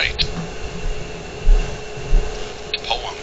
right. Poem.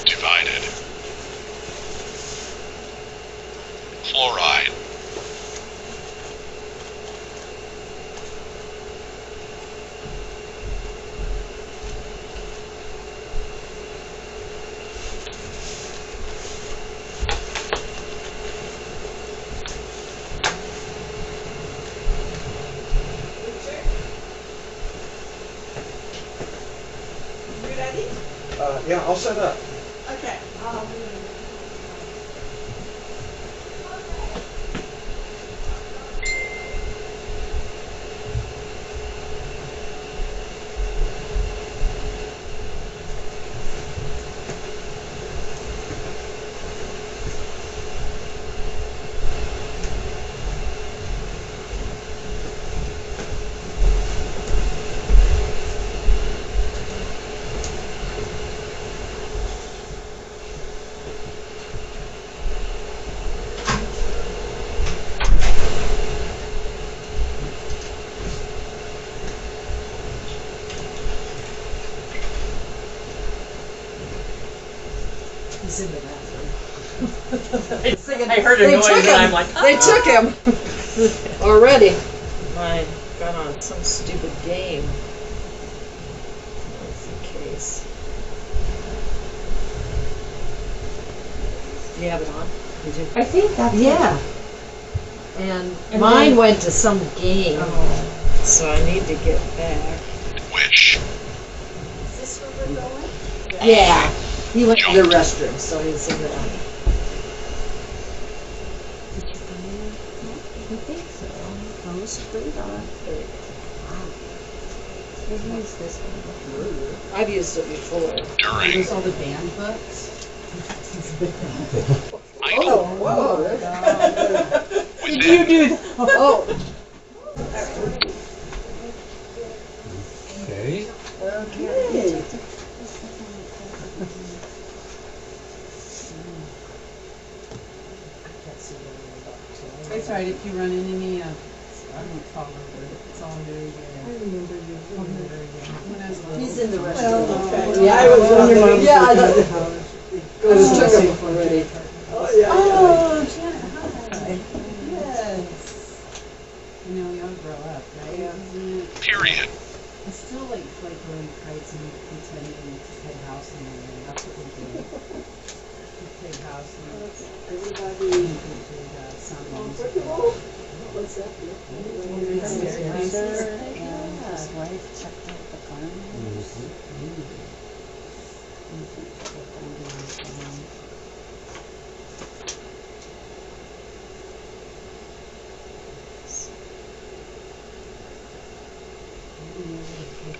Divided. Chloride. You ready? Yeah, I'll set up. Okay. He's in the bathroom. I heard a noise and I'm like, They took him already. I got on some stupid game. That's the case. Do you have it on? Did you? I think that's Yeah. And mine mine went to some game. Oh, so I need to get back. Wish. Is this where we're going? Yeah. He went to the restroom, so he's in the. Did you come in? I think so. Oh, straight on. There we go. We've used this one before. I've used it before. During. There's all the band books. Idle. Whoa. Within. Did you do that? Oh. Okay. Okay. It's alright if you run into me. I won't fall over. It's all very good. I remember you. When I was little. He's in the restroom. Yeah, I was wondering. Yeah, I thought. I was took him already. Oh, yeah. Oh, Janet, hi. Yes. You know, we all grow up, right? Yeah. Period. I still like wearing kites and pretending to play house and everything. That's what we do. We play house and Everybody. sound What's that? His wife checked out the farm.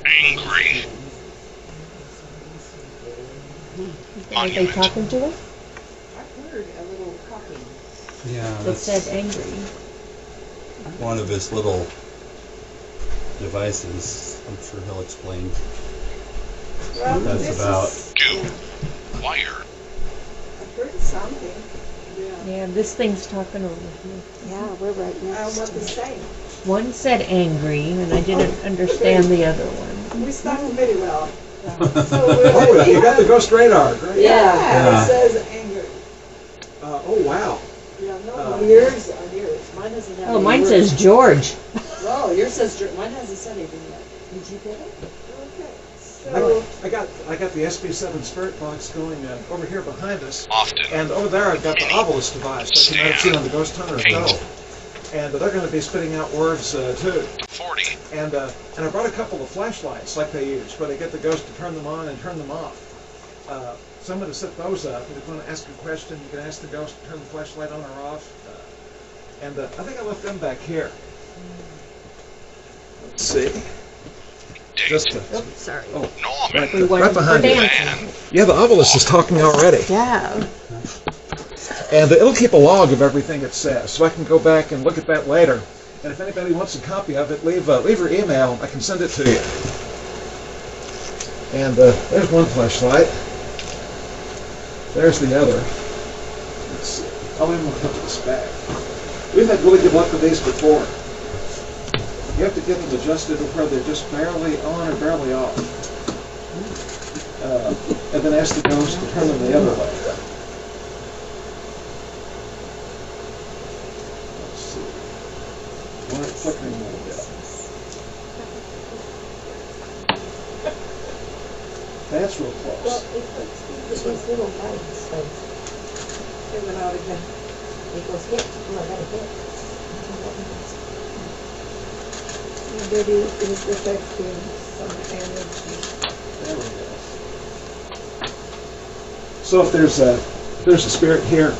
Angry. Are they talking to us? I heard a little coughing. Yeah, It that's said angry. one of his little devices. I'm sure he'll explain Well, what that's this about. is- Do. Wire. I've heard something. Yeah, this thing's talking over here. Yeah, we're right next to what they're saying. One said angry, and I didn't understand the other one. We stuck pretty well. Oh, you got the ghost radar, great. Yeah, it says angry. Oh, wow. Yeah, no, Uh, yours on yours. Mine doesn't have Oh, any mine words. says George. Oh, yours says mine hasn't said anything yet. Did you get it? Okay. So I got the SB7 Spirit Box going over here behind us. Often. And over there I've got the Ovilus device, like you might have seen on the Ghost Hunter Paint. Go. And they're going to be spitting out words too. 40. And I brought a couple of flashlights like they use, where they get the ghost to turn them on and turn them off. So I'm going to set those up, and if you want to ask a question, you can ask the ghost to turn the flashlight on or off. And I think I left them back here. Let's see. Just Sorry. oh, Norman. right behind you. Man. Yeah, the Ovilus is talking already. Yeah. And it'll keep a log of everything it says, so I can go back and look at that later. And if anybody wants a copy of it, leave your email. I can send it to you. And there's one flashlight. There's the other. Let's see. I'll even put this back. We've had really good luck with these before. You have to get them adjusted to where they're just barely on or barely off. And then ask the ghost to turn them the other way. Let's see. Why it's flickering a little bit. That's real close. Well, it's these little lights. It went out again. It goes hit. Oh, I got a hit. Maybe it's affecting some energy. There we go. So if there's a spirit here,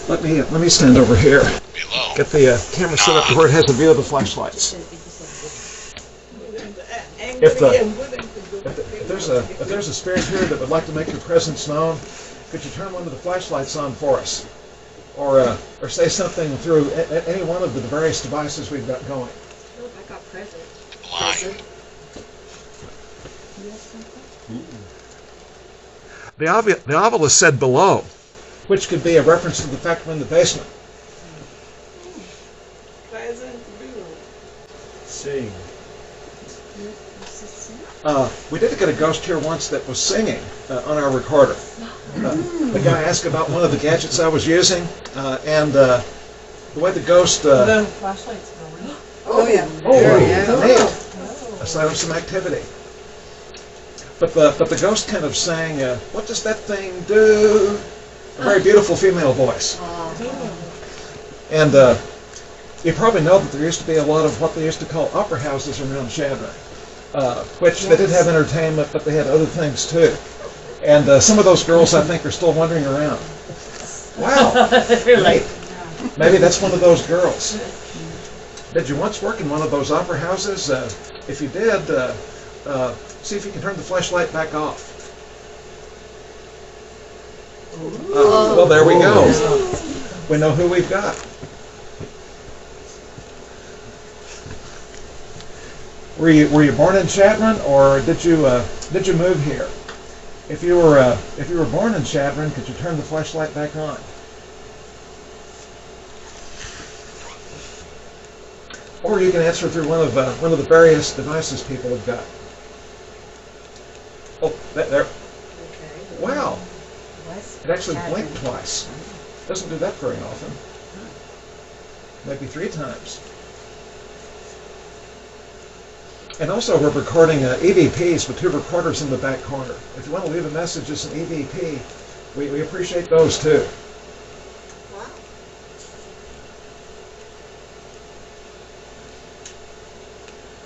let me stand over here. Below. Get the camera set up to where it has a view of the flashlights. If there's a spirit here that would like to make your presence known, could you turn one of the flashlights on for us, or say something through any one of the various devices we've got going? I got present. Blind. The Ovilus said below, which could be a reference to the fact we're in the basement. Sing. We did get a ghost here once that was singing on our recorder. The guy asked about one of the gadgets I was using, and the way the ghost... The flashlight's going. Oh, yeah. A sign of some activity. But the ghost kind of sang, what does that thing do? A very beautiful female voice. And you probably know that there used to be a lot of what they used to call opera houses around Chadron, which they did have entertainment, but they had other things too. And some of those girls, I think, are still wandering around. Wow. Maybe that's one of those girls. Did you once work in one of those opera houses? If you did, see if you can turn the flashlight back off. Well, there we go. We know who we've got. Were you born in Chadron, or did you move here? If you were born in Chadron, could you turn the flashlight back on? Or you can answer through one of the various devices people have got. Oh, there. Wow. It actually blinked twice. Doesn't do that very often. Maybe 3 times. And also we're recording EVPs with 2 recorders in the back corner. If you want to leave a message as an EVP, we appreciate those too.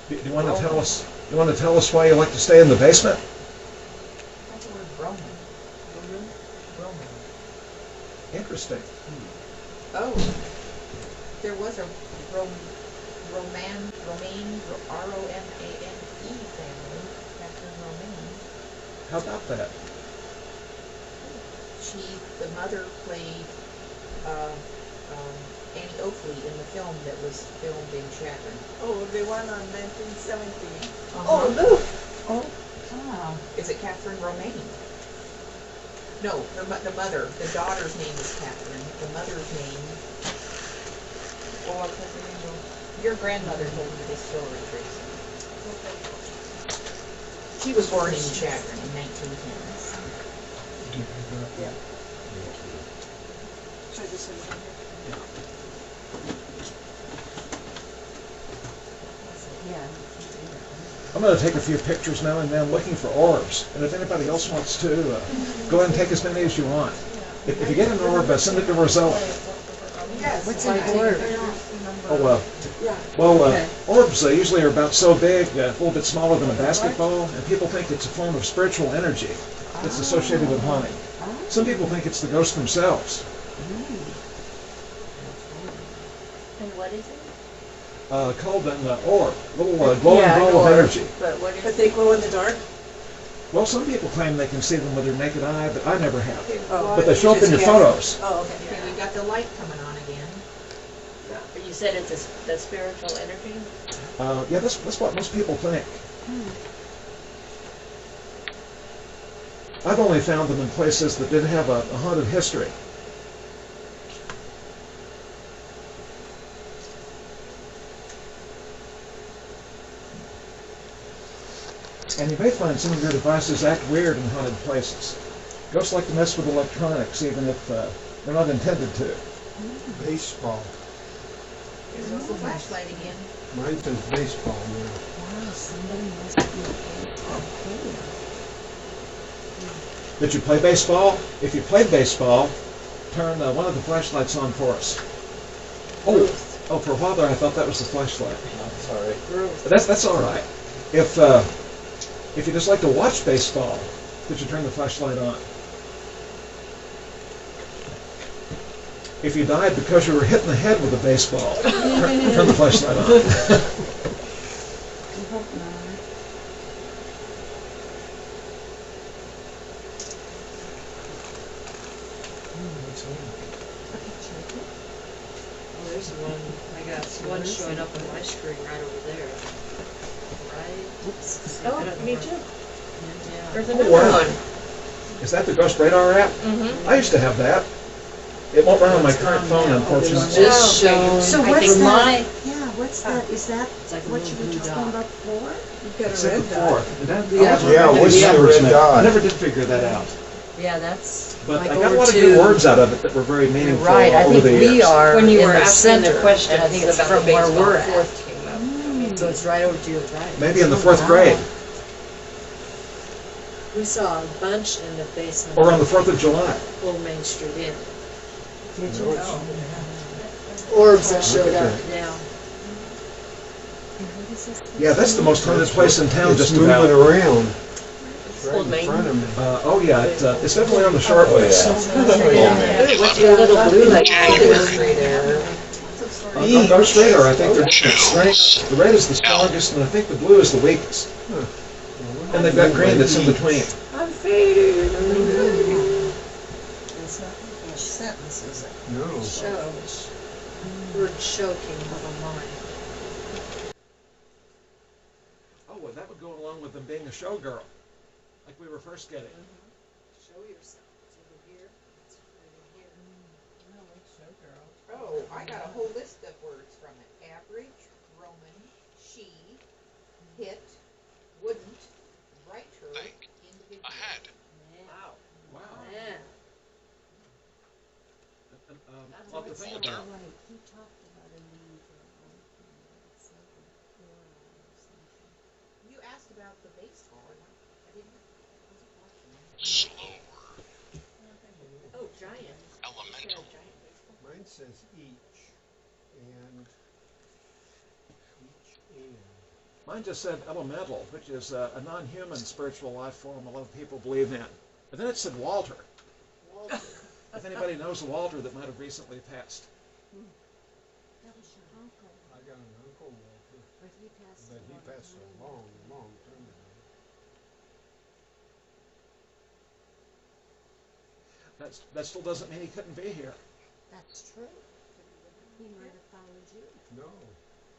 Do you want to tell us? You want to tell us why you like to stay in the basement? That's the word Roman. Interesting. Oh, there was a Romaine, R-O-M-A-N-E family, Catherine Romaine. How about that? The mother played Annie Oakley in the film that was filmed in Chadron. Oh, the one on 1970. Oh, look! Wow. Is it Catherine Romaine? No, the mother. The daughter's name is Catherine. The mother's name. Oh, I can't remember. Your grandmother told me this story, Tracy. She was born in Chadron in 1910. Yeah. Should I just sit down here? I'm going to take a few pictures now and then looking for orbs. And if anybody else wants to, go ahead and take as many as you want. If you get an orb, send it to Rosella. Yes. What's an orb? Orbs usually are about so big, a little bit smaller than a basketball, and people think it's a form of spiritual energy. that's associated with haunting. Some people think it's the ghosts themselves. And what is it? Called an orb, little glowing ball of energy. But what is But it? they glow in the dark? Well, some people claim they can see them with their naked eye, but I never have. Oh, But they show up in your just can't- photos. Oh, okay. Okay, we got the light coming on again. But you said it's the spiritual energy? Yeah, that's what most people think. I've only found them in places that didn't have a haunted history. And you may find some of your devices act weird in haunted places. Ghosts like to mess with electronics, even if they're not intended to. Baseball. Here's the flashlight again. Mine says baseball now. Wow, somebody must be okay. Did you play baseball? If you played baseball, turn one of the flashlights on for us. Oh, for a while there I thought that was the flashlight. Sorry. That's all right. If you just like to watch baseball, could you turn the flashlight on? If you died because you were hit in the head with a baseball, turn the flashlight on. Oh, there's one. I got one showing up on my screen right over there. Right? Oops. Oh, me too. Yeah. There's Oh, another wow. one. Is that the Ghost Radar app? Mm-hmm. I used to have that. It won't run on my current phone, unfortunately. Just showing. So I what's think that? Yeah, what's that? Is that like a what little you were blue talking dot. about before? You've got It's a at the red dot. floor. Yeah, what's the red dot? I never did figure that out. Yeah, that's But like I got a over lot of two. good words out of it that were very You're meaningful right. I over think the we years. are When you in were the asking center, the question, and I think it's about from the where baseball, we're at. fourth came up. So it's right over to your right. Maybe in the 4th grade, We saw a bunch in the basement. or on the 4th of July. Pull Main Street in. Did you? Orbs that showed up. Yeah. Yeah, that's the most haunted place in town, It's just moving about. around. It's right Old in Main. front of me. Oh yeah, it's definitely on the short list. Ooh, what's your little blue light there? On Ghost Radar, I think the red is the strongest, and I think the blue is the weakest. And they've got green that's in between. I'm faded. It's not a sentence, is it? No. Show. Word show came up on mine. Oh, well, that would go along with them being a showgirl, like we were first getting. Show yourself. It's over here. It's over here. Oh, I got a whole list of words from it. Average, Roman, she, hit, wouldn't, writer, Think. individual. Ahead. Wow. Wow. Yeah. I'll have to think Walter. about it. Right, he talked about a name for an old thing. It's like an aura or something. You asked about the baseball. I didn't. I wasn't watching. Slower. Oh, giant. Elemental. Giant baseball. Mine says each and. Mine just said elemental, which is a non-human spiritual life form a lot of people believe in. And then it said Walter. Walter. If anybody knows a Walter that might have recently passed. That was your uncle, I got an uncle Walter, but he passed but he away. passed a long, long time ago. That still doesn't mean he couldn't be here. That's true. He might have followed you. No,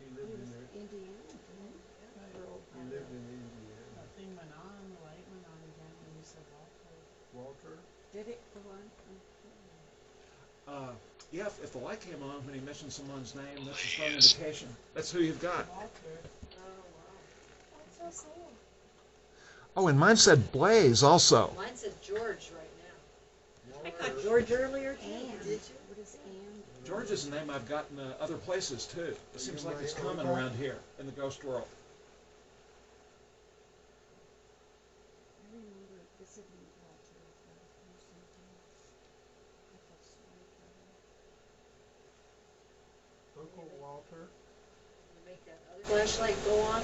he He lived was in Indiana, didn't he? he lived in Indiana. Nothing went on, the light went on again, and you said Walter. Walter? Did it go on? Yeah, if the light came on when he mentioned someone's name, that's a strong indication. That's who you've got. Walter. That's so cool. Oh, and mine said Blaze also. Mine says George right now. I got George earlier too. Anne. Did you? What is Anne? George is a name I've gotten other places too. It seems like it's common around here in the ghost world. I remember visiting Walter or something. I felt sorry for him. Uncle Walter? You make that other flashlight go on.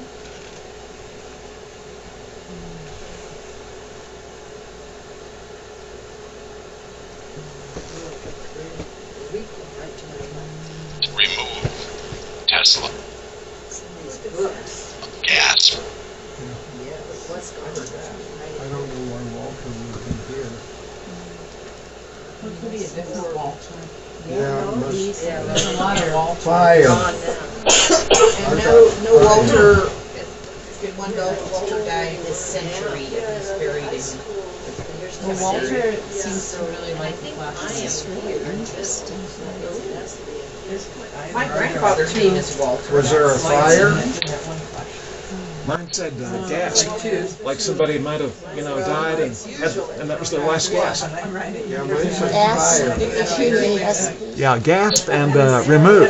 Oops. Gasp. Yes. What's I heard that. I don't know why Walter would be here. It could be a different Walter. Yeah, it must. Yeah, There's a lot of Walters. Fire. gone now. And no Walter, it's been one Walter died this century, and he's buried in. Well, Walter seems to really like the I classes. am here. Interesting. My grandfather's name is Walter. Was there a fire? Mine said gasp, like somebody might have, died and that was their last gasp. Yeah, mine said S, fire. Q-A-S-P. Yeah, gasp and remove,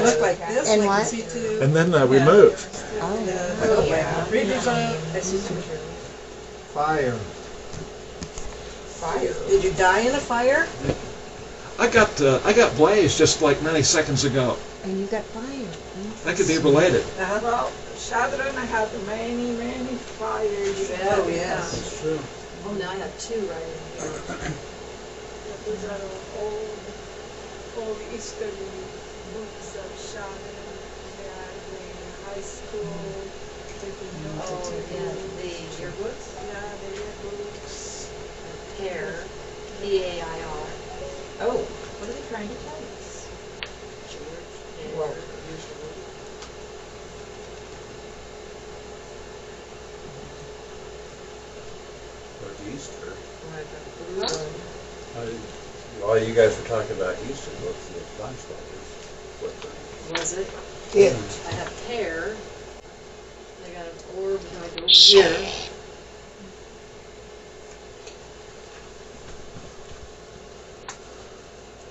And what? and then remove. Oh. Oh, yeah. Fire. Fire. Did you die in a fire? I got blazed just like 90 seconds ago. And you got fired. That could be related. Well, Chadron, I had many fires. Oh, yes. It's true. Oh, now I have two right in here. Those are old history books of Chadron. They are in high school. Oh, yeah, the yearbooks, Yeah, the yearbooks. pair, P-A-I-R, Oh, what are they trying to tell us? George, and Well, usually. Or Easter. Blue. While you guys were talking about Easter, what's the flashlighters? Was it? It. I have pear. I got an orb right over here.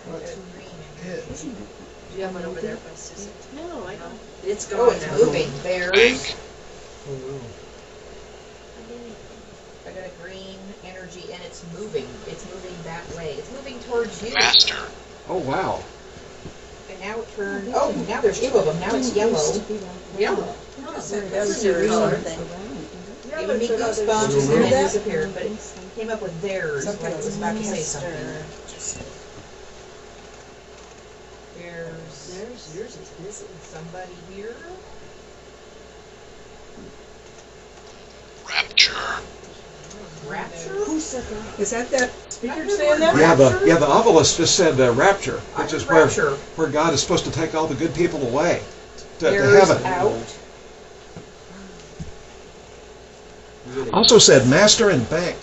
What's it? Do you have one over there by Susan? No, I don't. It's Oh, gone it's now. moving. There's, Bank. Oh, no. I got a green energy and it's moving. It's moving that way. It's moving towards you. Master. Oh wow. And now it turned, oh, now there's two of them. Now it's yellow. Yellow. That's That's a new color thing. Yeah, It but would make so that goosebumps there's- and then disappeared, but it came up with theirs, like it was about to say something. There's Yours is missing. somebody here. Rapture. Rapture? Who said that? Is that speaker I saying that? Yeah, the Ovilus just said rapture, which is where Rapture. God is supposed to take all the good people away to There's heaven. out. Also said master and bank.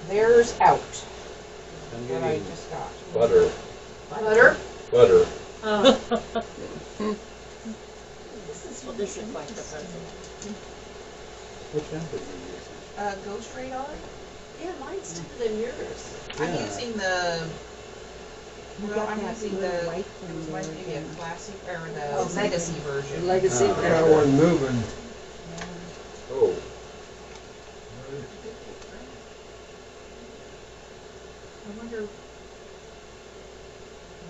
There's out. I'm What I getting just got. butter. Butter? Butter. Oh. This is quite the present. Which method are you using? Ghost radar? Yeah, mine's different than yours. I'm Yeah. using the, You well, got I'm that using little the, white it one was there maybe a again. classic, or the legacy version. Legacy. That one moving. Oh, I wonder,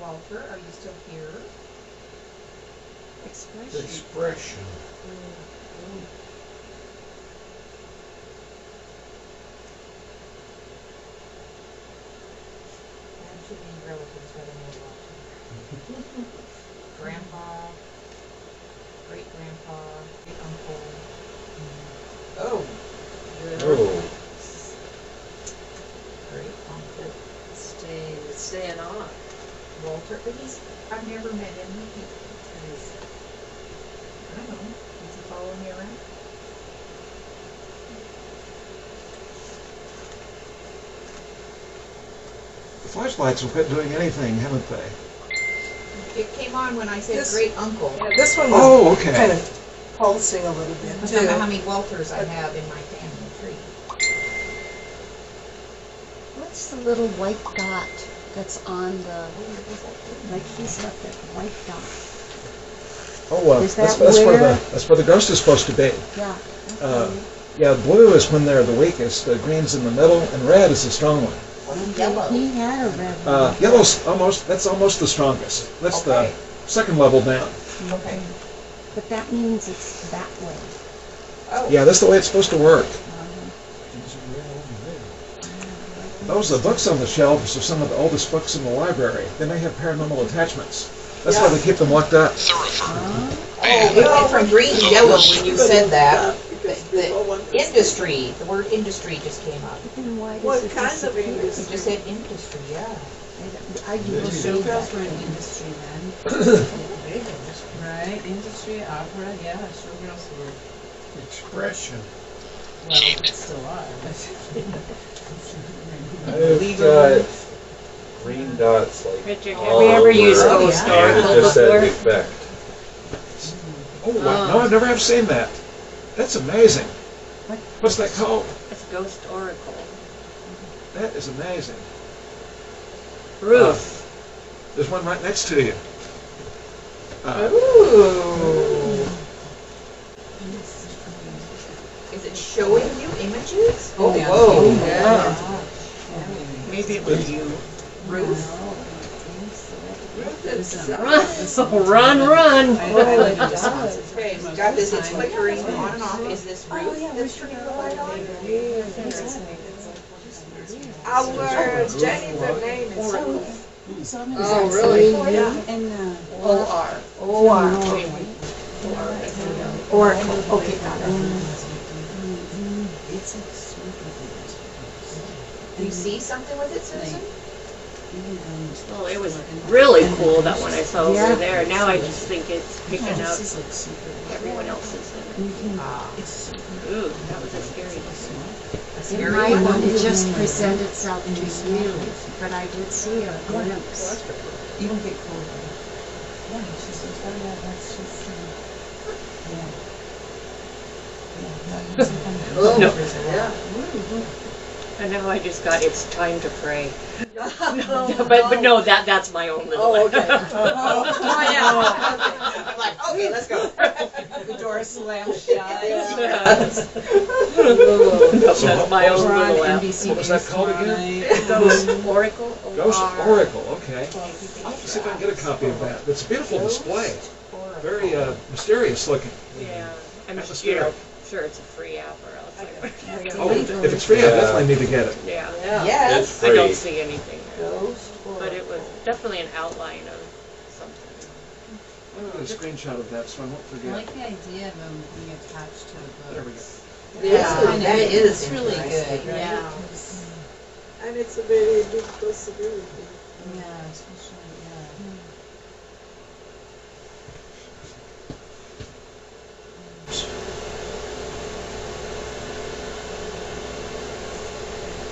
Walter, are you still here? Expression. Expression. I have too many relatives that I know Walter. Grandpa, great grandpa, great uncle. Oh, oh, great uncle. It's staying on. Walter, but I've never met him. I don't know, is he following me around? The flashlights have quit doing anything, haven't they? It came on when I said This- great uncle. Yeah, this one was Oh, okay. kind of pulsing a little bit I don't know how too. many Walters I have in my family tree. What's the little white dot that's on the, like he's got that white dot. Oh, Is that's that where where- that's where the ghost is supposed to be. Yeah. Yeah, blue is when they're the weakest. Green's in the middle, and red is the strong one. Yellow. He had a red one. Yellow's almost the strongest. That's Okay. the second level down. Okay. But that means it's that way. Oh. Yeah, that's the way it's supposed to work. It's way over there. Those are the books on the shelves are some of the oldest books in the library. They may have paranormal attachments. That's why they keep them locked up. Thurifer. it went from green to yellow when you said that. The industry, the word industry just came up. Then why does What it kind of disappear? You industry? just said industry, yeah. I Well, usually say showgirls that. were an industry then. Right, industry, opera, yeah, showgirls were, Expression. well, still are, but. I've got green dots like Richard, have all you ever used over, Ghost and it Oracle just said before? effect. Oh, wow. No, I've never have seen that. That's amazing. What's that called? It's Ghost Oracle. That is amazing. Ruth. There's one right next to you. Ooh. Is it showing you images? Oh, yeah. Whoa. Yeah. Maybe it was you. Ruth? Run, run. I highlighted this one. Okay, it's got this, it's flickering on and off. Is this Ruth that's turning the light on? Our Jennifer name is Ruth. Oh, really? Yeah. And, O-R. Oracle, okay, got it. Do you see something with it, Susan? Well, it was really cool, that one I saw over there. Now I just think it's picking up everyone else's. Ooh, that was a scary one. It might want to just present itself to you, but I did see a glimpse. you don't get cold. Yeah, she says, oh yeah, that's just, And now I just got, it's time to pray. But no, that's my own little one. Oh, yeah. I'm like, okay, let's go. The door slams shut. That's my own We're on little app. NBC What was that News called tomorrow again? night. Ghost Oracle? Ghost O-R. Oracle, okay. I'll have to see if I can get a copy of that. It's a beautiful display. Very mysterious looking. Yeah. I'm Atmospheric. sure it's a free app or else I would. Oh, if it's free, I definitely need to get it. Yeah. Yes. I don't Free. see anything there. But it was definitely an outline of something. I'm going to get a screenshot of that so I won't I forget. like the idea of them being attached to the There we books. go. Yeah, that is It's really good, right? Yeah. And it's a very big possibility. Yeah, especially, yeah.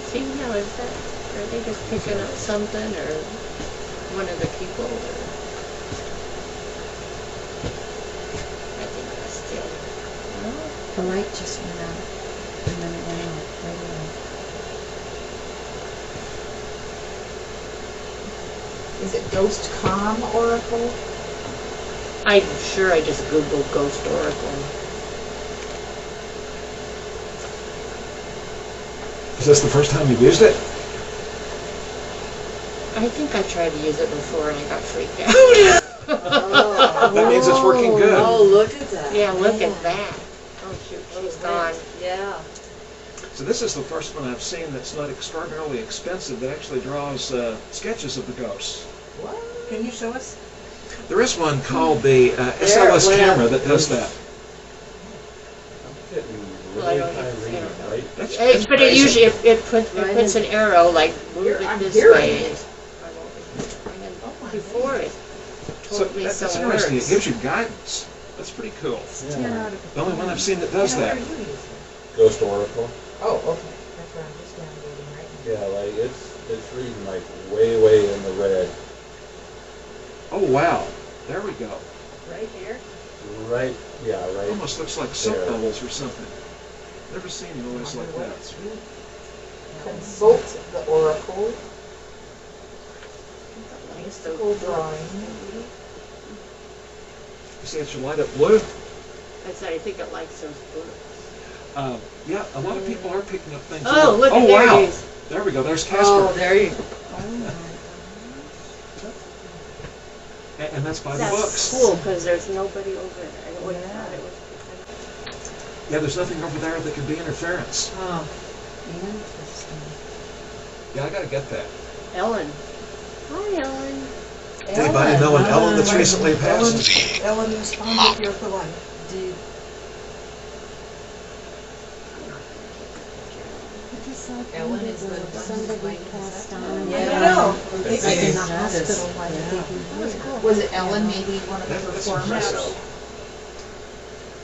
See, now is that, are they just picking up something or one of the people or? I think that's still. The light just went out, and then it went out right away. Is it Ghost.com Oracle? I'm sure I just Googled Ghost Oracle. Is this the first time you've used it? I think I tried to use it before and I got freaked out. That means it's working good. Oh, look at that. Yeah, look at that. Oh shoot, she's gone. Yeah. So this is the first one I've seen that's not extraordinarily expensive that actually draws sketches of the ghosts. What? Can you show us? There is one called the SLS camera that does that. I'm getting Well, I really don't high think it's reading, there. right? That's But it amazing. usually, it puts an arrow, like, move it I'm this hearing way. it. And then before it So told me that's some interesting. It words. gives you guidance. That's pretty cool. Yeah. The only one I've seen that does that. Ghost Oracle. Oh, okay. That's what I'm just downloading right now. Yeah, like it's reading like way in the red. Oh wow, there we go. Right here? Right, yeah, right. Almost looks like soap there. bubbles or something. Never seen noise like that. Consult the Oracle. Like so Mystical drawing. You see it should light up blue? I said, I think it likes those books. Yeah, a lot of people are picking up things. Oh, look at oh, there wow. it is. There we go. There's Casper. Oh, there you go. And that's by the That's books. cool, because there's nobody over there. I always thought it was. Yeah, there's nothing over there that can be interference. Oh. Yeah, I gotta get that. Ellen. Hi, Ellen. Anybody know an Ellen that's recently passed? The Ellen was found here for one. Dude, Ellen is the one who's somebody playing passed this. on. Yeah. I don't know. It's Maybe in in the the hospital, why did they do that? Was it Ellen, maybe one of the That's performers? impressive.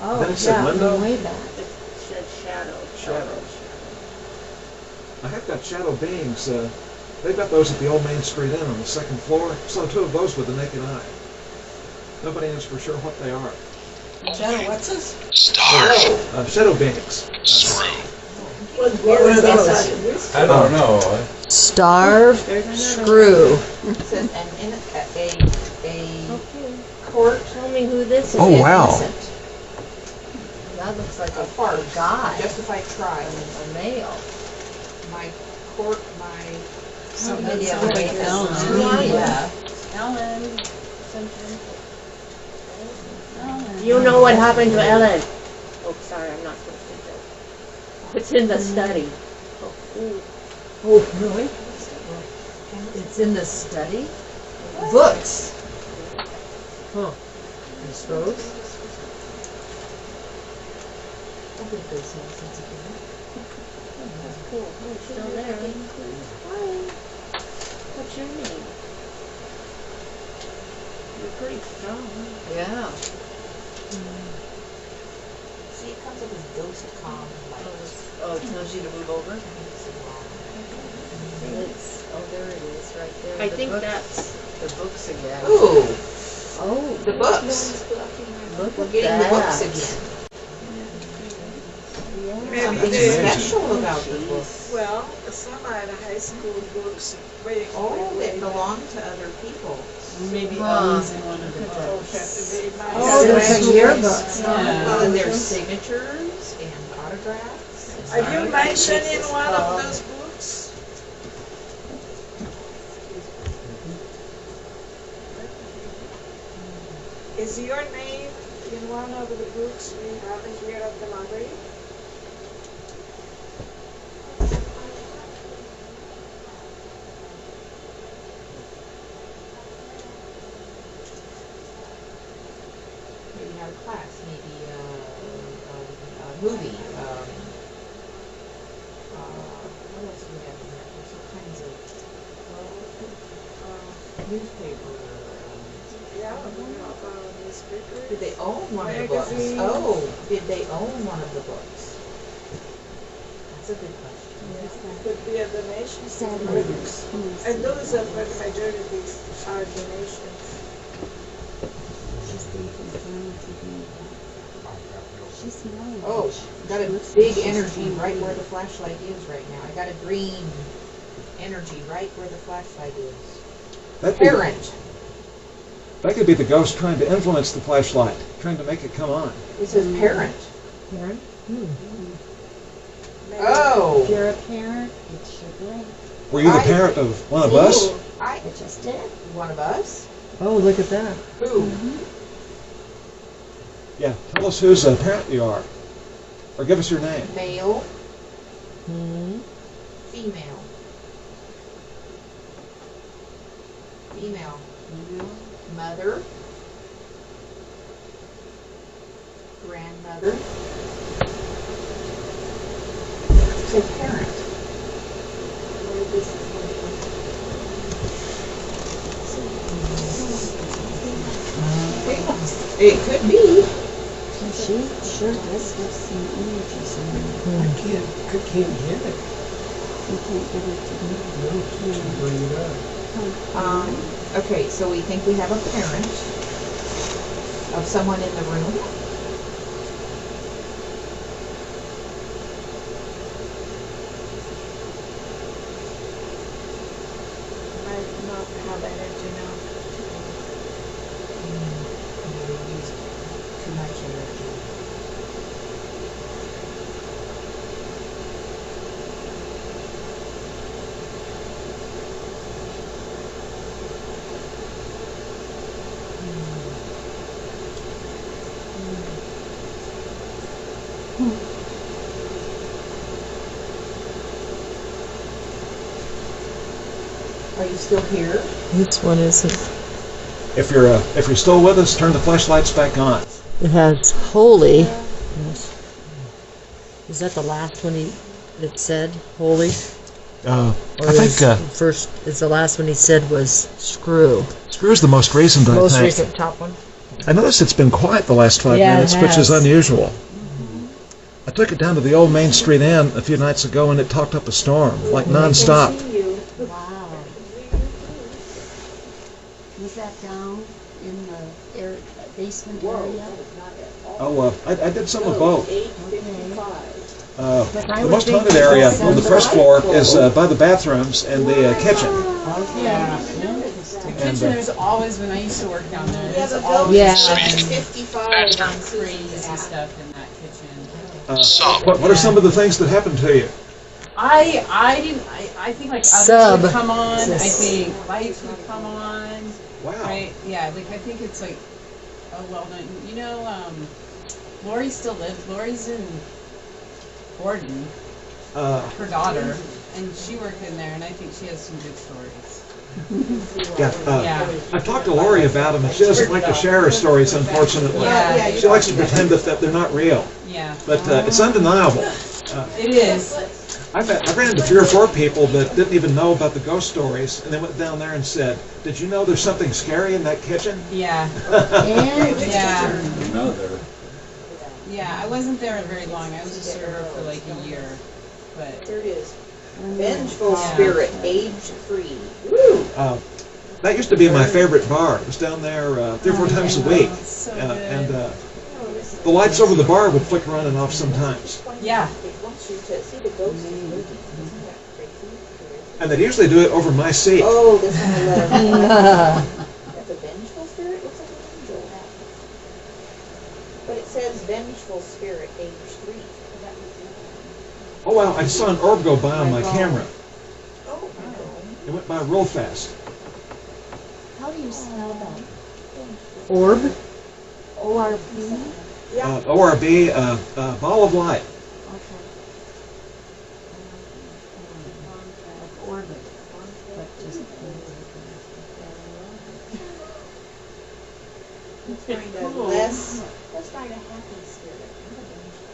Oh, Then it said yeah, window? from way back. It said shadow. Shadow. I have got shadow beings. They've got those at the old Main Street Inn on the second floor. Saw two of those with the naked eye. Nobody knows for sure what they are. Shadow, what's this? stars Shadow beings. through. What are those? I don't know. starve, screw. It says a court Tell me who this is. Oh, wow. innocent. That looks like A farce. guy, Justified trial. a male. My court, my. Something Yeah, like wait, Ellen. yeah. Ellen. You know what happened to Ellen? Oh, sorry, I'm not supposed to joke. It's in the study. Oh, really? It's in the study? Books. Huh. I suppose. Cool. Oh, it's still there. Hi. What's your name? You're pretty strong. Yeah. See, it comes up as ghost com light. Oh, it tells you to move over? It's, oh, there it is, right there. I The think books. that's The books again. Ooh, Oh, the books. look We're at getting the books that. again. Maybe Something they, special about the books. well, some are the high school books, way, Oh, way they back. belong to other people. Maybe Huh. Ellen's in one of the Oh, books. they might Oh, have there's been. a yearbooks. Yeah. Well, and there's signatures and autographs. and Are you mentioned in signs. one of those books? Is your name in one of the books we have here at the library? Maybe have a class, maybe a movie. What else do we have in there? There's all kinds of newspaper. Yeah, one of our newspapers. Did they own one of the books? Magazines. Oh, did they own one of the books? That's a good question. Could be a donation. Saturday. And those are for the majority are donations. She's thinking trying to do that. She's smiling. Oh, got a big energy right where the flashlight is right now. I got a green energy right where the flashlight is. Parent. That could be the ghost trying to influence the flashlight, trying to make it come on. It says parent. Parent? Maybe. Oh. If you're a parent, it should blink. Were you the parent of one of us? I, It just did. one of us? Oh, look at that. Who? Yeah, tell us whose parent you are. Or give us your name. Male, Hmm. female. Female. Mother. Grandmother. Say parent. It could be. She sure does have some energies in her. I can't get it. You can't get it to me. No, bring it up. Okay, so we think we have a parent of someone in the room. Might not have energy now. We used too much energy. Are you still here? Which one is it? If you're still with us, turn the flashlights back on. It has holy. Is that the last one it said, holy? I Or think first is the last one he said was screw. Screw's the most recent, I Most think. recent top one. I noticed it's been quiet the last 5 Yeah, it minutes, which is has. unusual. I took it down to the old Main Street Inn a few nights ago, and it talked up a storm, like nonstop. Wow. Was that down in the basement area? Oh, I did some of both. Okay. The most haunted area on the first floor is by the bathrooms and the kitchen. Yeah. The kitchen, there's always, when I used to work down there, there's always Yeah. 55 on crazy stuff in that kitchen. What are some of the things that happened to you? I think like others Sub. would come on, I think lights would come on, Wow. right? Yeah, like I think it's like, oh well known, you know, Lori still lives, Lori's in Gordon, her daughter, and she worked in there, and I think she has some good stories. Yeah, I've talked to Lori about them, and she doesn't like to share her stories, unfortunately. Yeah. She likes to pretend that they're not real. Yeah. But it's undeniable. It is. I ran into 3 or 4 people that didn't even know about the ghost stories, and they went down there and said, "Did you know there's something scary in that kitchen?" Yeah. Yeah. Another. Yeah, I wasn't there very long. I was a server for like a year, but There it is. Vengeful Yeah. Spirit, age 3. That used to be my favorite bar. It was down there 3 or 4 times a week, so and good. the lights over the bar would flicker on and off sometimes. Yeah. It wants you to see the ghost is moving. Isn't that crazy? And they'd usually do it over my seat. Oh, this one I love. That's a vengeful spirit? Looks like an angel. But it says vengeful spirit, age 3. Oh wow, I saw an orb go by on my camera. Oh, It went by real fast. How do you spell that? Orb? O-R-B? ORB, ball of light. Okay. Like orbit, but just. Let's find a happy spirit.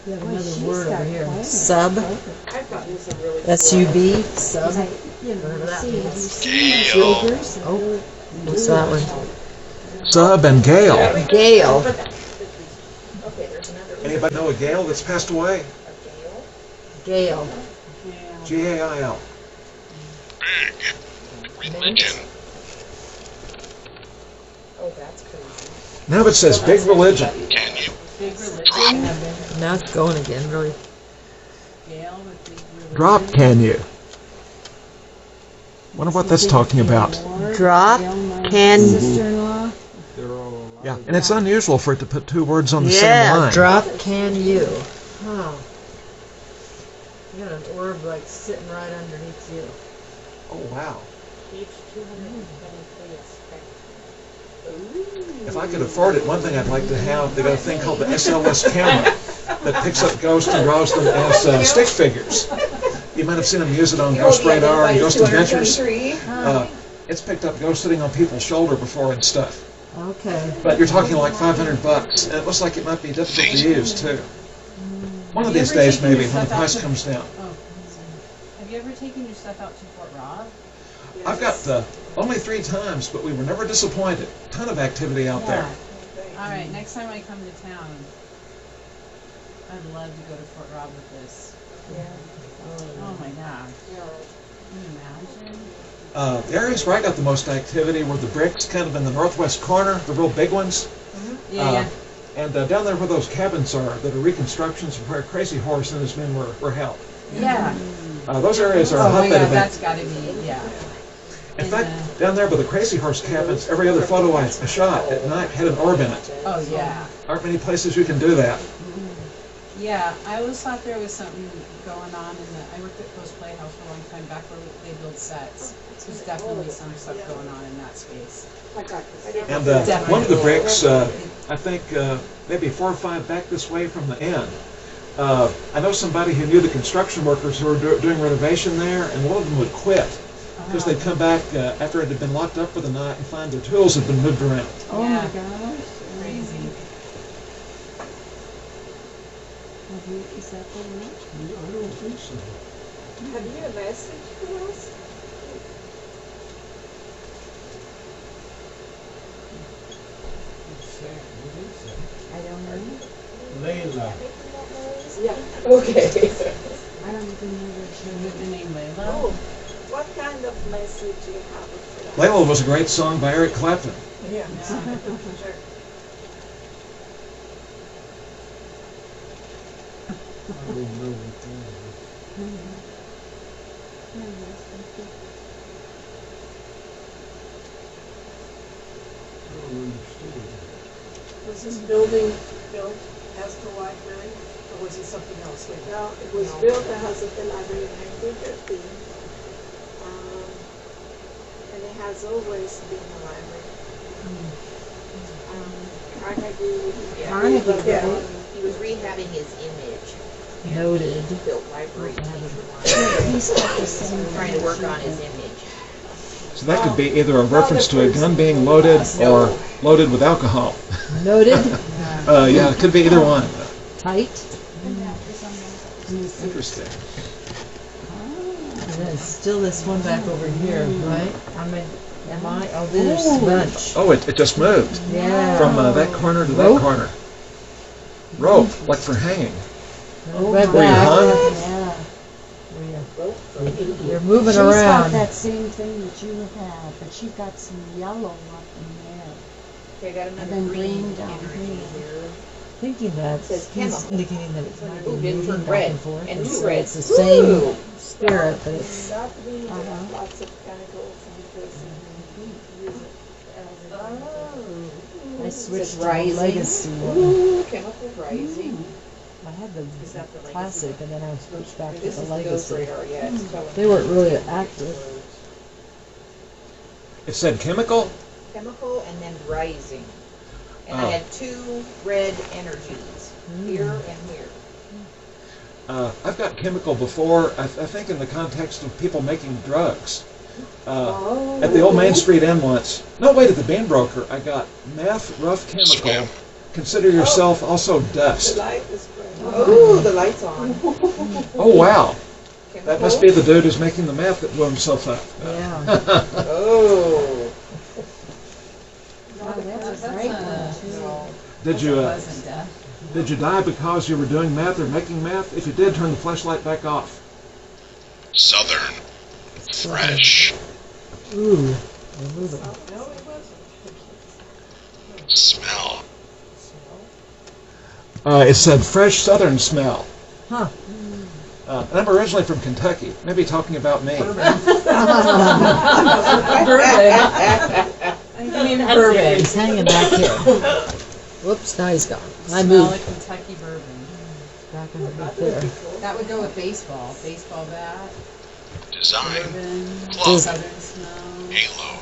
You have Boy, another she's word got over here. quite a Sub. I've gotten some really S-U-B. Sub. Like, you know, Whatever that see, means. you see Gale. figures. Oh, what's that one? Sub and Gale. Gale. Okay, there's another. Anybody know a Gale that's passed away? A gale. Gale. G-A-I-L. Big. Religion. Oh, that's crazy. Now it says big religion. Can you Big religion. Now it's going again, really. Gale with big religion. Drop, can you? Wonder what that's talking about. Drop, can. Sister-in-law. Yeah, and it's unusual for it to put 2 words on the same Yeah, line. drop, can you. Huh. You got an orb like sitting right underneath you. Oh wow. Page 223 is If I could afford it, one thing I'd like to have, they got a thing called the SLS camera that picks up ghosts and draws them as stick figures. You might have seen them use it on Ghost Radar and Ghost Adventures. It's picked up ghosts sitting on people's shoulder before and stuff. Okay. But you're talking like $500, and it looks like it might be difficult to use too. One of these days, maybe, when the price comes down. Oh. Have you ever taken your stuff out to Fort Rob? I've got only 3 times, but we were never disappointed. Ton of activity out there. All right, next time I come to town, I'd love to go to Fort Rob with this. Yeah. Oh my gosh. Can you imagine? The areas where I got the most activity were the bricks, kind of in the northwest corner, the real big ones. Yeah. And down there where those cabins are, that are reconstructions of where Crazy Horse and his men were held. Yeah. Those areas are a Oh my hotbed God, of that's got to be, yeah. In fact, down there by the Crazy Horse cabins, every other photo I shot at night had an orb in it. Oh yeah. Aren't many places you can do that. Yeah, I always thought there was something going on in the, I worked at Post Playhouse for a long time, back where they build sets. There's definitely some stuff going on in that space. And one of the bricks, I think maybe 4 or 5 back this way from the end, I know somebody who knew the construction workers who were doing renovation there, and one of them would quit. because they'd come back after it had been locked up for the night and find their tools had been moved around. Oh Yeah. my gosh. Crazy. Is that the one? I don't think so. Have you a message for us? What's that? What is that? I don't know. Layla. Yeah. Okay. I don't even know what The name Layla. Oh, what kind of message you have for us? Layla was a great song by Eric Clapton. Yeah. Yeah. Sure. I don't know what that is. I don't understand. Was this building built as the library, or was it something else later? No, it was built as the library in 1913. And it has always been a library. Carnegie, Carnegie, yeah. He was rehabbing his image. Noted. He built libraries He's got the same trying to work on his image. So that could be either a reference to a gun being loaded or loaded with alcohol. Noted. Yeah, it could be either one. Tight. Interesting. And then still this one back over here, right? Am I? Oh, there's a bunch. Oh, it just moved Yeah. from that corner to that Rope? corner. Rope, like for hanging. Right Were you back. hung? Yeah. You're moving She's got around. that same thing that you have, but she got some yellow up in there. Okay, got And another then green green down energy here. here. Thinking that Says he's chemical. indicating that it's not Ooh, moving it turned back red. and forth. And It's, new red. it's the same Ooh. spirit, but it's That means lots of chemicals because you use it as I switched to the rising. legacy one. Ooh, chemical rising. I had the Is that the legacy classic, one? and then I switched back to This the is the ghost legacy. radar, yeah. It's telling They weren't really active. It said chemical? chemical and then rising. And Oh. I had two red energies, here and here. I've got chemical before, I think in the context of people making drugs. At the old Main Street Inn once. No, wait, at the Bean Broker, I got meth, rough chemical. Swim. Consider yourself also The dust. light is bright. Oh, the light's on. Oh, wow. Chemical. That must be the dude who's making the meth that blew himself up. Yeah. Oh. Oh, that's a great one, too. Did you Wasn't death. did you die because you were doing meth or making meth? If you did, turn the flashlight back off. Southern. Fresh. Ooh, they're moving. Smell. It said fresh southern smell. Huh. And I'm originally from Kentucky. Maybe talking about me. Bourbon. He's hanging back here. Whoops, now he's gone. I Smell moved. like Kentucky bourbon. Back underneath there. That would go with baseball. Baseball bat, Design. bourbon, Club. southern smell. Halo.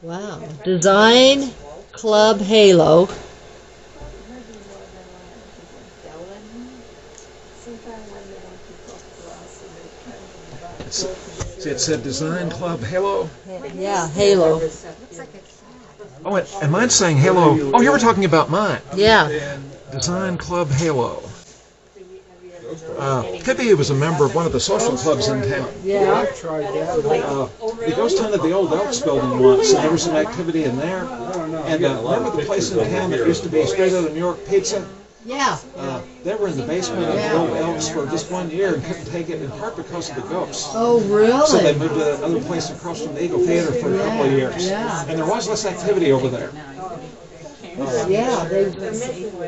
Wow. Design Club Halo. Sometimes when they want to talk to us, and they try to See, it said Design Club Halo. Yeah, Halo. Oh, and mine's saying Halo. Oh, you were talking about mine. Yeah. Design Club Halo. Could be he was a member of one of the social clubs in town. Yeah. Tried that. The ghost hunted the old Elks building once, and there was some activity in there. And remember the place in town that used to be straight out of New York Pizza? Yeah. They were in the basement of the old Elks for just 1 year and couldn't take it, in part because of the ghosts. Oh, So they really? moved to another place across from the Eagle Theater for a couple of years. Yeah. And there was less activity over there. Yeah,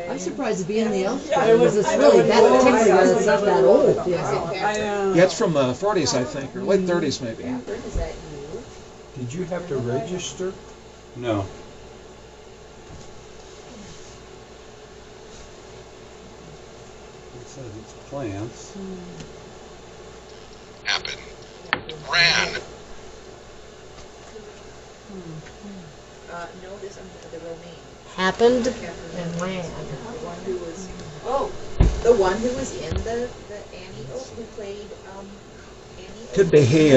I'm surprised to be in the Elks because it's really that particular. It's not that old. Yeah. Yeah, it's from the 40s, I think, or late 30s maybe. Is that you? Did you have to register? No. It says it's plants. Happen. Ran. No, this is the real name. Happened and ran. The one who was, the one who was in the Annie, who played, Annie. Could be he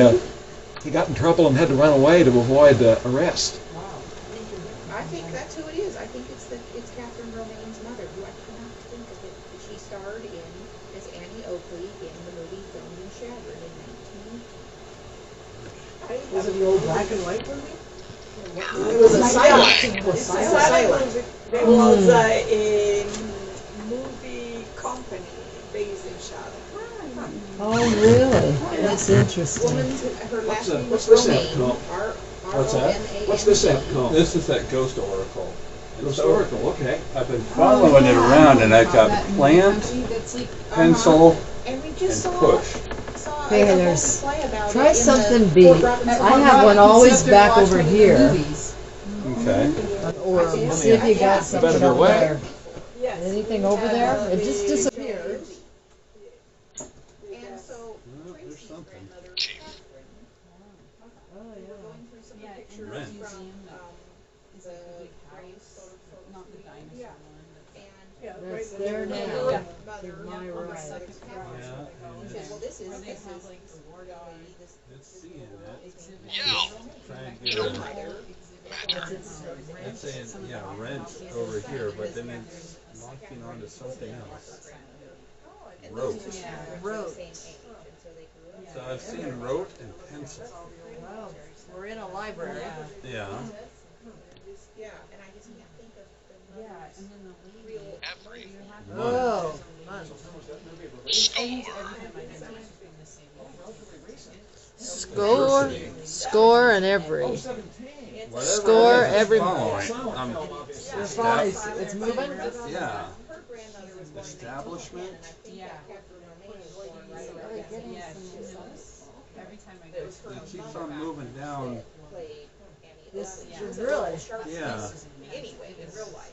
he got in trouble and had to run away to avoid arrest. I think that's who it is. I think it's Catherine Romaine's mother, who I cannot think of it. She starred in as Annie Oakley in the movie filmed in Chadron in 19. Was it the old black and white movie? It was a silent. It was silent. movie. There was a movie company based in Chadron. Oh, really? That's interesting. Her last name What's was this app Romaine. called? What's that? What's this app called? This is that ghost oracle. Historical, okay. I've been following it around, and I've got plant, pencil, And we and just saw push. Hey, a whole there's- display about Try it in something the B. Fort Robinson I have one always back over here. Okay. Or see if you got something Better over way. there. Yes. Anything over there? It just disappeared. And so Tracy's something. grandmother, Chief. Catherine, we were going through some of the Yeah, pictures Rent. from It's the like a big graves, house, photo not the dinosaur Yeah. one. and Yeah, That's right. there now. mother, To my On the right. second floor. Yeah. He said, well, this is Where they have like the war dog lady, this It's seeing it. exhibit. Yell. Trying to get Children. her. Matter. It's saying, yeah, rent over here, but then it's locking onto something else. and Wrote. those two children were the same age, and so they grew up. So I've seen wrote and pencil. Well, we're in a library. Yeah. Yeah, and I just can't think of the Yeah, mother's and then the lady. real. Every Oh, score. score, score, and every. Whatever Score it is, it's every- following. It's moving. Yeah. Her grandmother was born in Establishment. 1910, and I think Yeah. that Catherine Romaine was born right around that time. Yeah, she knows. Every time I go It was to her It keeps mother on moving down. that played Annie This Oakley. is She was a really- little sharp Yeah. face. Anyway, in real life.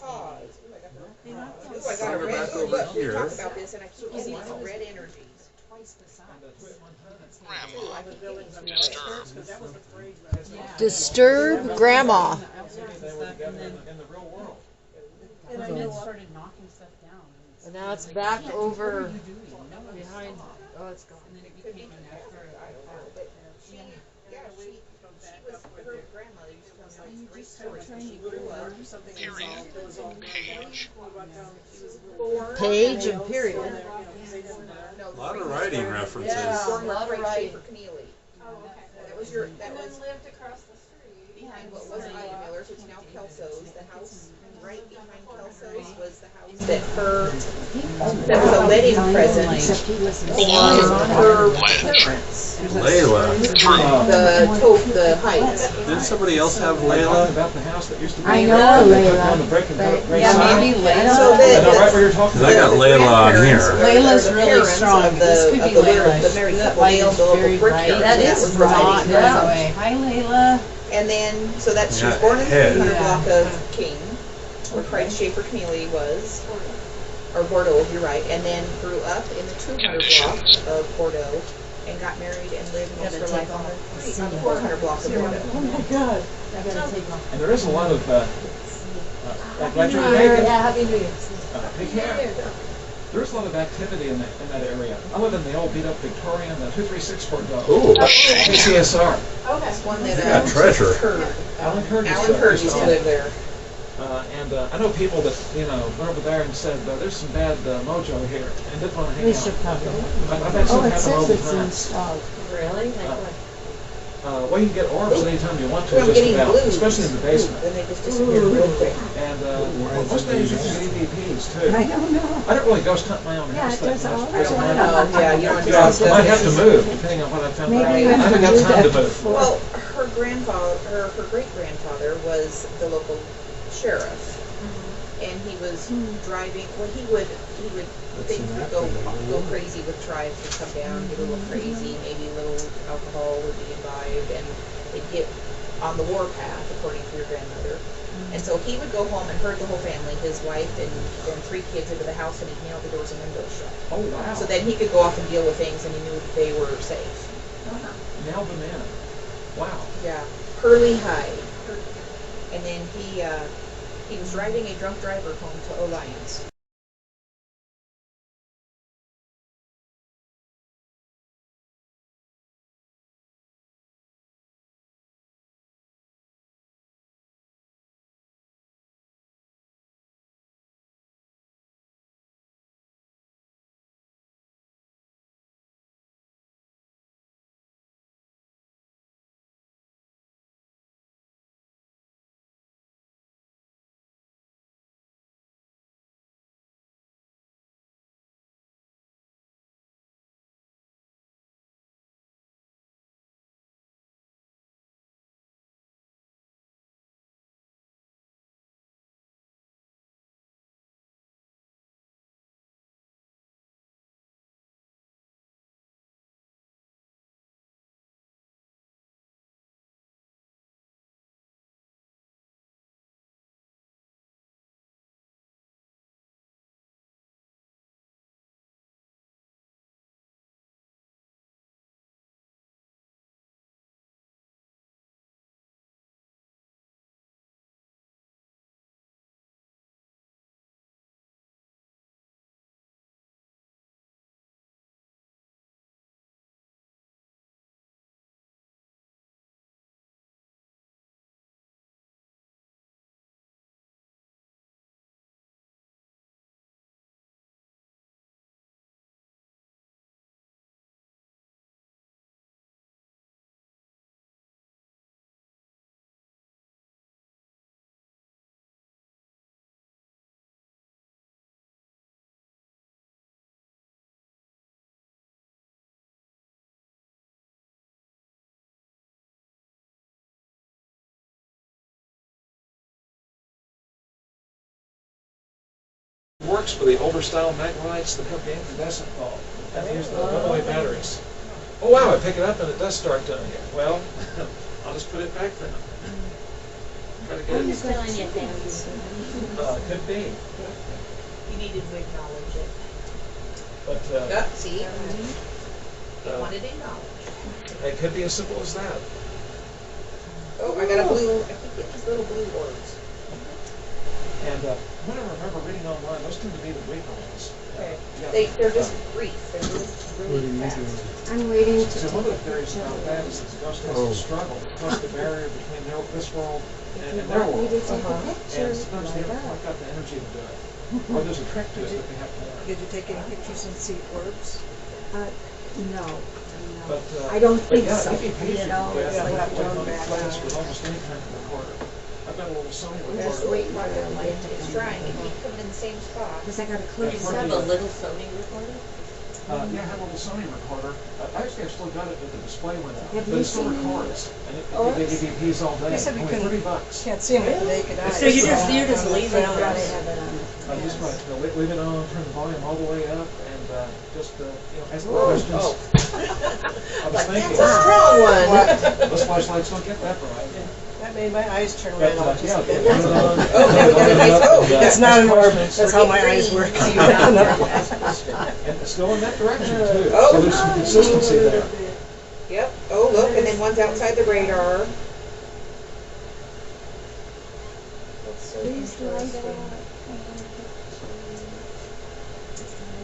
Pause. Ooh, I got the They knocked down Ooh, I got a Slide her red. back Ooh, over look, we here. talked about this, and I keep getting red energies. twice the size. Grandma. I keep getting Disturbed. Because that was the phrase that I saw. Yeah. Disturb grandma. And then, in the real world. and then it started knocking stuff down. And now it's back over What are you doing? No one behind. saw it. Oh, it's gone. And then it became an after. But she, yeah, she was, her grandmother used to tell me great stories. When she grew up, Period. Page. born. Page and period. No, A lot of writing references. Born A lot of Frank writing. Schaefer Keneally. Oh, okay. That was your, that And was then lived across the street. behind what was Ida Miller's, it's now Kelso's. The house right behind Kelso's was the house that that was a wedding present Belong. to her Pledge. parents. Layla. True. The Heights. Didn't somebody else have Talking Layla? about the house that used to be. I know on Layla. the break and break Yeah, side. maybe So Layla. I know right where you're talking Cause I about. got Layla on here. Layla's the really parents strong. of This the, could of be the, Layla. the married That couple, light they owned is the local very brickyard. bright. and That is was not riding. that way. Hi, Layla. And then, so that she was Yeah, born in the head. 300 block of King, where Christ Schaefer Keneally was, or Bordeaux, you're right, and then grew up in the 200 block Conditions. of Bordeaux, and got married and lived most of her life on the 400 block of Bordeaux. Oh my God. I gotta take off. And there is a lot of, glad you're Yeah, making, Happy New Year. take care. There's a lot of activity in that area. I live in the old beat-up Victorian, 236 Bordeaux. Ooh. KCSR. Okay. That's one that, You got treasure. Kurd. Alan Kurd Alan Kurd used to live there. And I know people that, went over there and said, there's some bad mojo here, and didn't want to hang We out. should come. I've had some Oh, it happen all says the it's time. installed. Really? Well, you can get orbs anytime you want to, I'm just getting about, blues. especially in the basement. Then they just disappeared real quick. And most days you can get EVPs too. I don't know. I don't really ghost hunt my own Yeah, house it that does much. all because right. I Yeah, you don't might have to trust move depending on what I found out. Maybe I haven't got time to move. Well, her grandfather, her great-grandfather was the local sheriff. And he was driving, well, he would, things would go crazy with tribes would come down, get a little crazy, maybe a little alcohol would be imbibed, and they'd get on the warpath, according to your grandmother. And so he would go home and herd the whole family, his wife and 3 kids into the house, and he'd nail the doors and windows shut. Oh, wow. So then he could go off and deal with things, and he knew that they were safe. Nailed them in. Wow. Yeah, Hurley High. And then he was driving a drunk driver home to Alliance. works with the older style mag lights that have the incandescent bulb. And they use the AA batteries. Oh wow, I pick it up and it does start doing it. Well, I'll just put it back then. Try to get it. Could be. You needed to acknowledge it. But See? You wanted to acknowledge. it could be as simple as that. Oh, I got a blue, I think it was little blue orbs. And when I remember reading online, those tend to be the weaker ones. Okay. Yeah. They're just brief. They're really fast. I'm waiting to So one of the theories about that is that the ghost has to struggle to cross the barrier between this world and their world. me to take a picture, And sometimes they haven't quite got the energy to do it. Or there's a trick to it that they have to learn. Did you take any pictures and see orbs? No. But, I don't think yeah, so. EVPs You know, you it's can like get going back flash with almost any kind of recorder. I've got a little Sony Just recorder. wait for the light to It's come trying to on. keep coming in the same spot. Because I got a clear Yeah, set. have a little Sony recorder? Yeah, I have a little Sony recorder. I actually have still got it with the display went out. Have But you it still seen it? records. And it Oh, they give EVPs all day. You said we Only couldn't- $30. Can't see them with the naked eye. So you're just leaving Thank God I it. have it on. Just right. Leave it on, turn the volume all the way up, and just ask the questions. Oh. I was thinking, That's a strong one. those flashlights don't get that bright. That made my eyes turn But, red all just yeah, a bit. turn it on. Oh, now we got a nice, oh, It's not an orb, Questions. that's how my eyes work. So you have to And it's going that direction too. Oh. So there's some consistency there. Yep. Oh, look, and then one's outside the radar. That's so Please light interesting. up.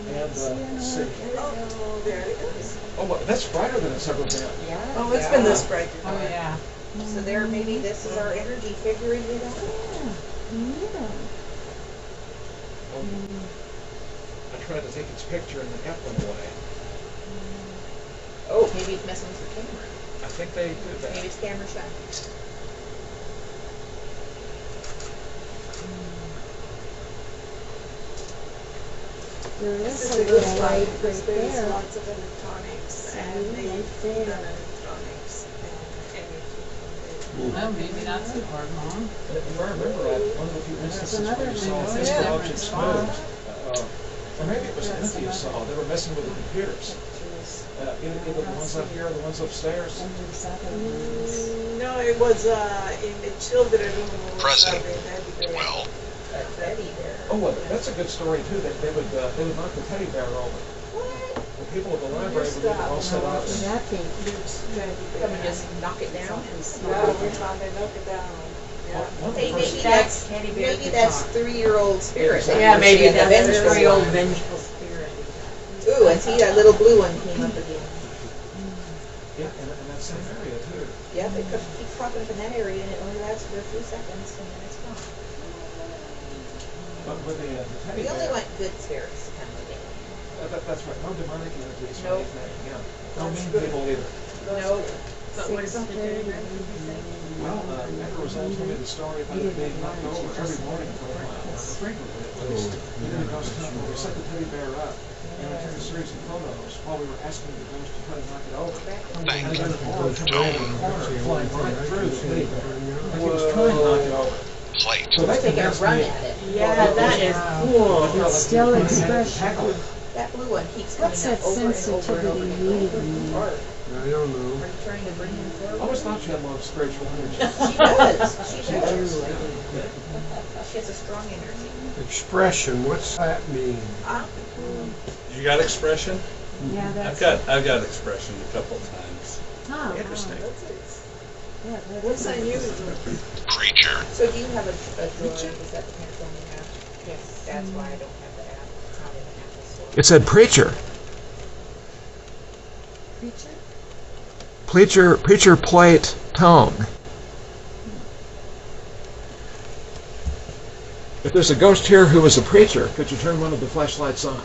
And let's see. Oh, there it is. Oh, well, that's brighter than it's ever been. Yeah. Oh, it's been this bright before. Oh, yeah. So there, maybe this is our energy figuring it out. Yeah. I tried to take its picture and the app went away. Oh, maybe it's messing with your camera. I think they do that. Maybe it's camera shy. There This is is a a good little slide light because right there's there. lots of electronics and See, they right there. done electronics and energy. Well, maybe that's an orb, Mom. And if I remember right, one of the few instances where another you saw one. physical Yeah. objects moved, or maybe it was Timothy you saw, they were messing with the computers. Either the ones up here or the ones upstairs. No, it was in the children room. Present. Well. Well, A teddy bear. Oh, well, that's a good story too. That they would knock the teddy bear over. The people at the library would get it all set up. That thing. Come and just knock it down. Yeah, we're trying to knock it down. Yeah. One of the Hey, first- maybe That's that's, Teddy Bear maybe could that's talk. 3-year-old spirit. that Yeah, was maybe being that's avenged a for 3-year-old one. vengeful spirit. Ooh, and see, that little blue one came up again. Yeah, in that same area too. Yep, it keeps popping up in that area and it only lasts for a few seconds and then it's gone. But with the teddy We only bear, want good spirits to come with it. that's right. No demonic entities or Nope. anything. Yeah. No mean people either. No. But what is the teddy bear? Well, Edgar was told me the story about it being knocked over every morning for a while, or frequently at least. Even the ghost hunt, where we set the teddy bear up, and we took a series of photos while we were asking the ghost to try to knock it over. thank And you. then the orb came around the corner, flying right through the teddy bear. Like he was trying to knock it over. Plate. So that Taking a convinced run me. at it. Yeah, that is cool. But Still like, you had to expression. tackle it. That blue one keeps coming What's up that over and over and over sensitivity and over meaning? and over. I don't know. Are you trying to bring him I forward? always thought she had a lot of spiritual energy. She does. She does. She has a strong energy. Expression, what's that mean? You got expression? Yeah, I've that's. got expression a couple times. Oh, Interesting. yeah, What's that's unusual? Creature. So do you have a droid? Is that the kind of phone you have? Yes. That's why I don't have the app. It's not in the Apple store. It said preacher. creature? Preacher plate tone. If there's a ghost here who is a preacher, could you turn one of the flashlights on?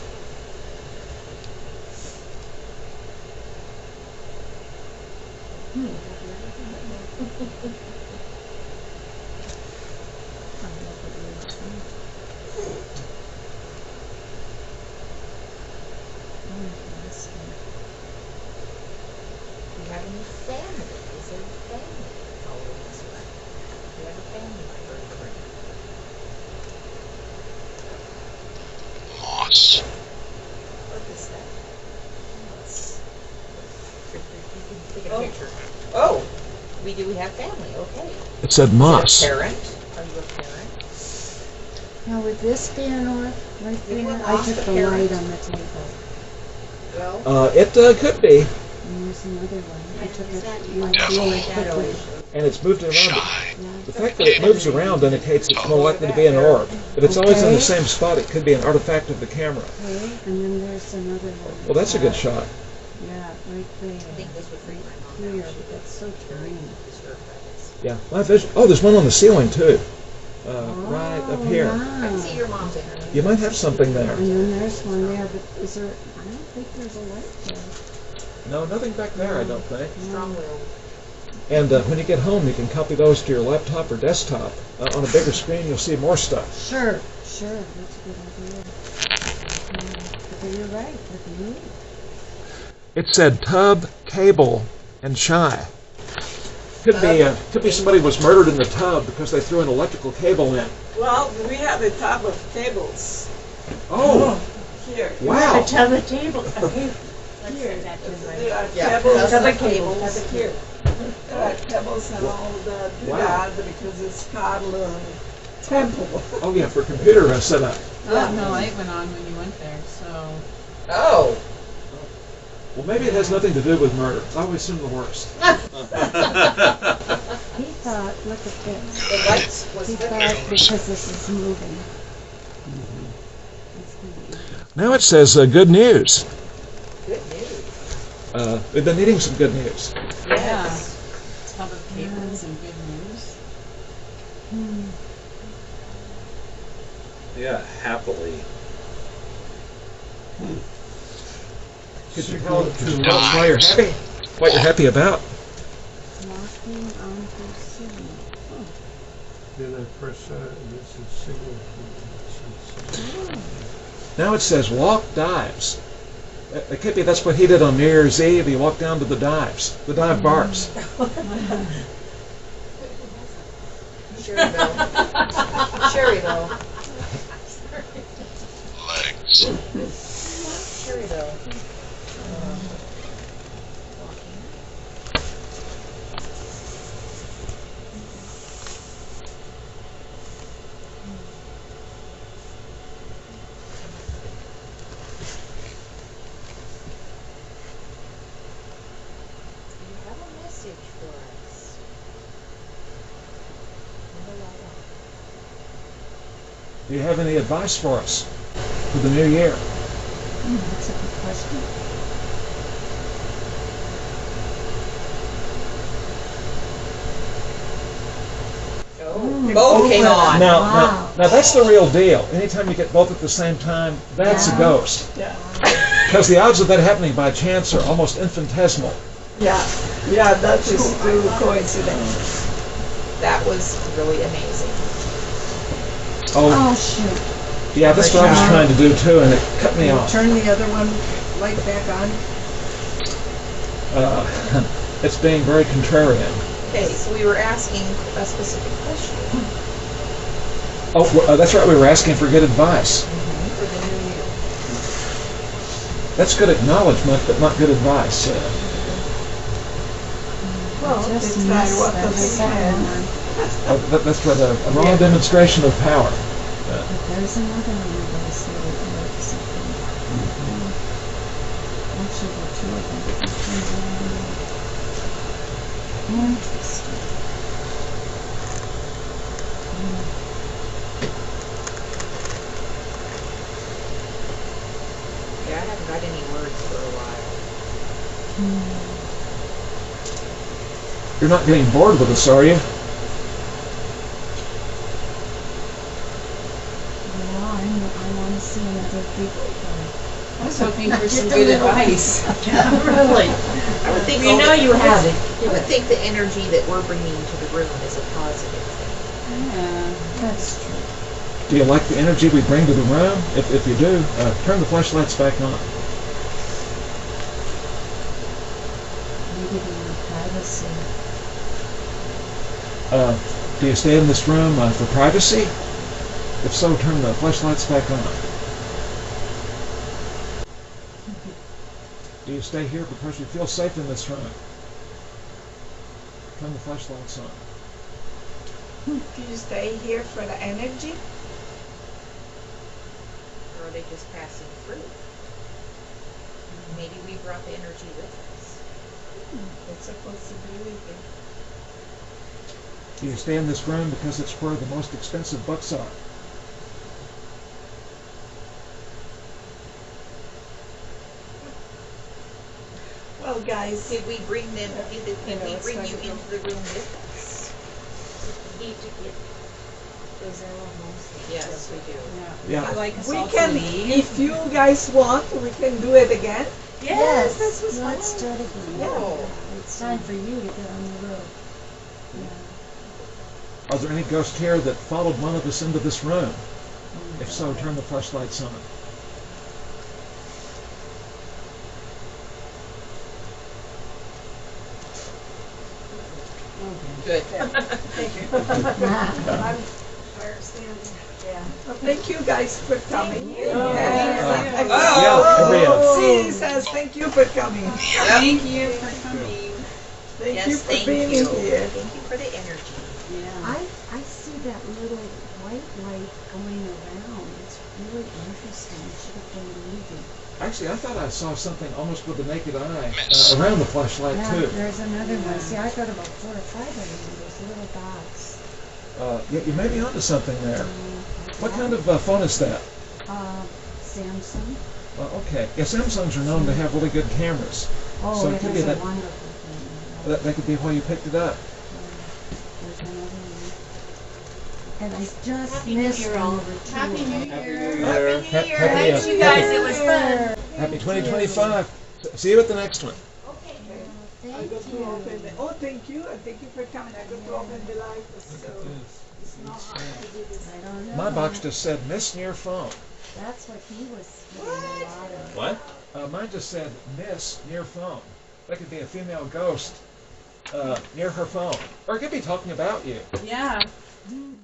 Do you have any family? Is there family following this one? Do you have a family member? Moss. What is that? Take a picture. Oh, we have family, okay. It said Is it moss. a parent? Are you a parent? Now would this be an orb right Anyone there? I lost took a the parent? light on the table. Well, It could be, And there's another one. I took it like Devil. really quickly. and it's moved around. Shy. The fact that it moves around indicates it's more likely to be an orb. If it's always in the same spot, it could be an artifact of the camera. Okay, and then there's another one. Well, that's a good shot. Yeah, right there. I think this would freak my mom Here, out. but that's so tiny. Disturbed by this. Yeah, my vision. Oh, there's one on the ceiling too. Right up here. I Wow. can see your mom's in her. You might have something there. And then there's one there, but is there, I don't think there's a light there. No, nothing back there, I don't think. Strong will. And when you get home, you can copy those to your laptop or desktop. On a bigger screen, you'll see more stuff. Sure, that's a good idea. But you're right, that's neat. It said tub, cable, and shy. Could be somebody was murdered in the tub because they threw an electrical cable in. Well, we have a top of tables Oh, here. wow. Tub of table. There are Yeah, tables tub of and cables. tables here. There are tables and all the Wow. because it's Scotland temple. Oh yeah, for computer setup. Oh, the light went on when you went there, so. Oh. Well, maybe it has nothing to do with murder. I always assume the worst. He thought, look at this. The lights was He good. thought because this is moving. Now it says good news. Good news. We've been needing some good news. Yes. Tub of cables and good news. Yeah, happily. Could you tell why you're happy? What you're happy about? Walking onto sea. Then I press this is signal. Now it says walk dives. It could be that's what he did on New Year's Eve. He walked down to the dives, the dive bars. Sherryville. Sherryville. Legs. Sherryville. You have a message for us. Do you have any advice for us for the new year? That's a good question. Both came on. Now that's the real deal. Anytime you get both at the same time, that's a ghost. Yeah. Because the odds of that happening by chance are almost infinitesimal. Yeah, that is true coincidence. That was really amazing. Oh, shoot. yeah, that's what I was trying to do too, and it cut me off. Turn the other one light back on. It's being very contrarian. Okay, so we were asking a specific question Oh, that's right. We were asking for good advice. for the new year. That's good acknowledgement, but not good advice. Well, Just it's not missed what that the second man. one. That's what a wrong demonstration of power. But there's another one you're going to see that works. Actually, there are two of them. Interesting. Yeah, I haven't got any words for a while. You're not getting bored with us, are you? Yeah, I want to see other people play. I was hoping for some good advice. Really? I would think We know you have it. I would think the energy that we're bringing to the room is a positive thing. Yeah. That's true. Do you like the energy we bring to the room? If you do, turn the flashlights back on. Maybe the privacy. Do you stay in this room for privacy? If so, turn the flashlights back on. Do you stay here because you feel safe in this room? Turn the flashlights on. Do you stay here for the energy? Or are they just passing through? Maybe we brought the energy with us. It's a possibility. Do you stay in this room because it's where the most expensive books are? Well, guys, Did we bring them? Did we bring you into the room with us? Need to get Yes, we do. Yeah. Like us we all can, to leave. if you guys want, we can do it again. Yes, this was let's fun. do it again. Oh. It's time for you to get on the road. Are there any ghosts here that followed one of us into this room? If so, turn the flashlights on. Good. I'm understanding. Yeah. Well, thank you guys for coming. Yeah, She says thank you for coming. Thank you for coming. Thank Yes, you for thank being you. here. Thank you for the energy. Yeah. I see that little white light going around. It's really interesting. It should have been moving. Actually, I thought I saw something almost with the naked eye around the flashlight Yeah, too. there's another one. See, I got about 4 or 5 of them. Those little dots. You may be onto something there. What kind of phone is that? Samsung. Okay. Yeah, Samsungs are known to have really good cameras. Oh, So it it could has be a that- wonderful thing. That could be why you picked it up. There's another one. And I just Happy New missed Year, all. number 2. Happy New Year. Happy Thanks, you guys. It was fun. Happy 2025. See you at the next one. I got to open the, thank you, and thank you for coming. I got to open the light, so it's not hard to do this. I don't know. My box just said miss near phone. That's what he was getting a lot of. What? Mine just said miss near phone. That could be a female ghost near her phone. Or it could be talking about you. Yeah.